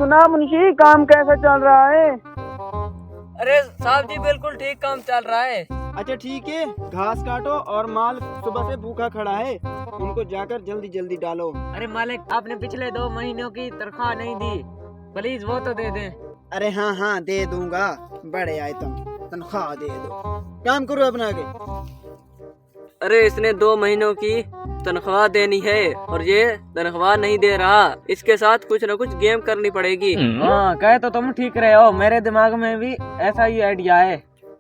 सुना मुंशी, काम कैसा चल रहा है? अरे साहब जी बिल्कुल ठीक काम चल रहा है। अच्छा ठीक है, घास काटो और माल सुबह से भूखा खड़ा है, उनको जाकर जल्दी जल्दी डालो। अरे मालिक, आपने पिछले 2 महीनों की तनख्वाह नहीं दी, प्लीज वो तो दे दें। अरे हाँ हाँ दे दूंगा, बड़े आए तुम, तनख्वाह दे दो, काम करो अपना आगे। अरे इसने 2 महीनों की तनख्वाह देनी है और ये तनख्वाह नहीं दे रहा, इसके साथ कुछ न कुछ गेम करनी पड़ेगी। हाँ कहे तो तुम ठीक रहे हो, मेरे दिमाग में भी ऐसा ही आइडिया है।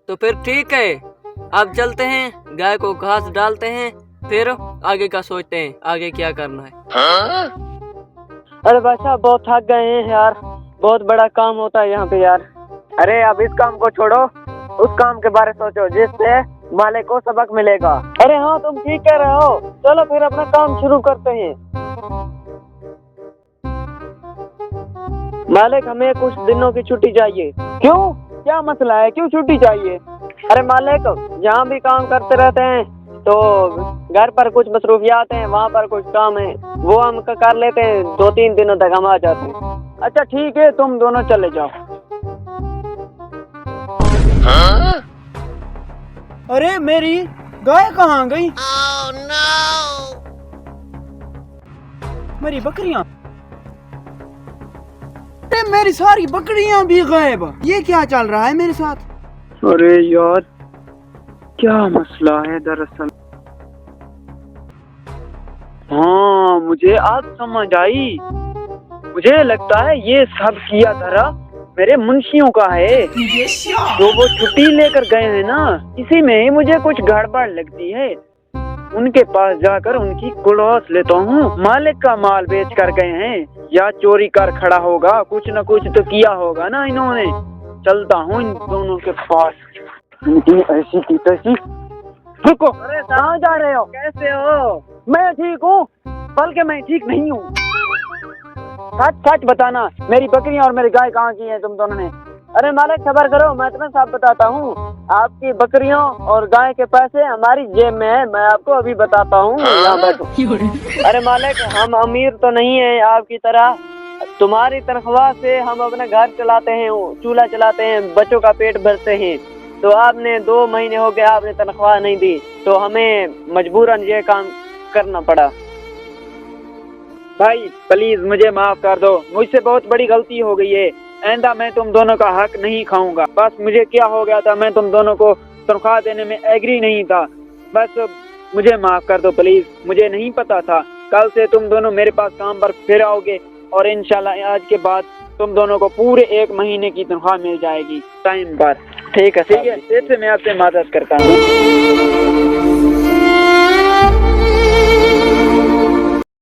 तो फिर ठीक है, अब चलते हैं, गाय को घास डालते हैं, फिर आगे का सोचते हैं आगे क्या करना है। अरे भाई साहब बहुत थक गए हैं यार, बहुत बड़ा काम होता है यहाँ पे यार। अरे अब इस काम को छोड़ो, उस काम के बारे सोचो जिससे मालिक को सबक मिलेगा। अरे हाँ तुम ठीक कह रहे हो, चलो फिर अपना काम शुरू करते हैं। मालिक हमें कुछ दिनों की छुट्टी चाहिए। क्यों, क्या मसला है, क्यों छुट्टी चाहिए? अरे मालिक जहाँ भी काम करते रहते हैं तो घर पर कुछ मसरूफियात हैं, वहाँ पर कुछ काम है, वो हम कर लेते हैं, 2-3 दिनों तक हम आ जाते हैं। अच्छा ठीक है, तुम दोनों चले जाओ। अरे मेरी गाय कहाँ गई? मेरी बकरियां, अरे मेरी सारी बकरियां भी गायब, ये क्या चल रहा है मेरे साथ? अरे यार क्या मसला है दरअसल। हाँ मुझे आज समझ आई, मुझे लगता है ये सब किया धरा मेरे मुंशियों का है, जो वो छुट्टी लेकर गए हैं ना, इसी में ही मुझे कुछ गड़बड़ लगती है। उनके पास जाकर उनकी कुड़ोस लेता हूँ, मालिक का माल बेच कर गए हैं या चोरी कर खड़ा होगा, कुछ न कुछ तो किया होगा ना इन्होंने। चलता हूँ इन दोनों के पास, इनकी ऐसी की तैसी। रुको, अरे कहाँ जा रहे हो, कैसे हो? मैं ठीक हूँ, बल्कि मैं ठीक नहीं हूँ। सच सच बताना, मेरी बकरियां और मेरी गाय कहाँ की हैं तुम दोनों ने? अरे मालिक सबर करो, मैं तुम्हें सब बताता हूँ। आपकी बकरियों और गाय के पैसे हमारी जेब में है, मैं आपको अभी बताता हूँ। यहाँ बैठो। अरे मालिक हम अमीर तो नहीं है आपकी तरह, तुम्हारी तनख्वाह से हम अपना घर चलाते हैं, चूल्हा चलाते हैं, बच्चों का पेट भरते हैं। तो आपने 2 महीने हो गए आपने तनख्वाह नहीं दी, तो हमें मजबूरन ये काम करना पड़ा। भाई प्लीज मुझे माफ कर दो, मुझसे बहुत बड़ी गलती हो गई है, आइंदा मैं तुम दोनों का हक नहीं खाऊंगा। बस मुझे क्या हो गया था, मैं तुम दोनों को तनख्वाह देने में एग्री नहीं था, बस मुझे माफ कर दो प्लीज, मुझे नहीं पता था। कल से तुम दोनों मेरे पास काम पर फिर आओगे और इंशाल्लाह आज के बाद तुम दोनों को पूरे 1 महीने की तनख्वाह मिल जाएगी टाइम पर। ठीक है, इससे मैं आपसे मदद करता हूँ।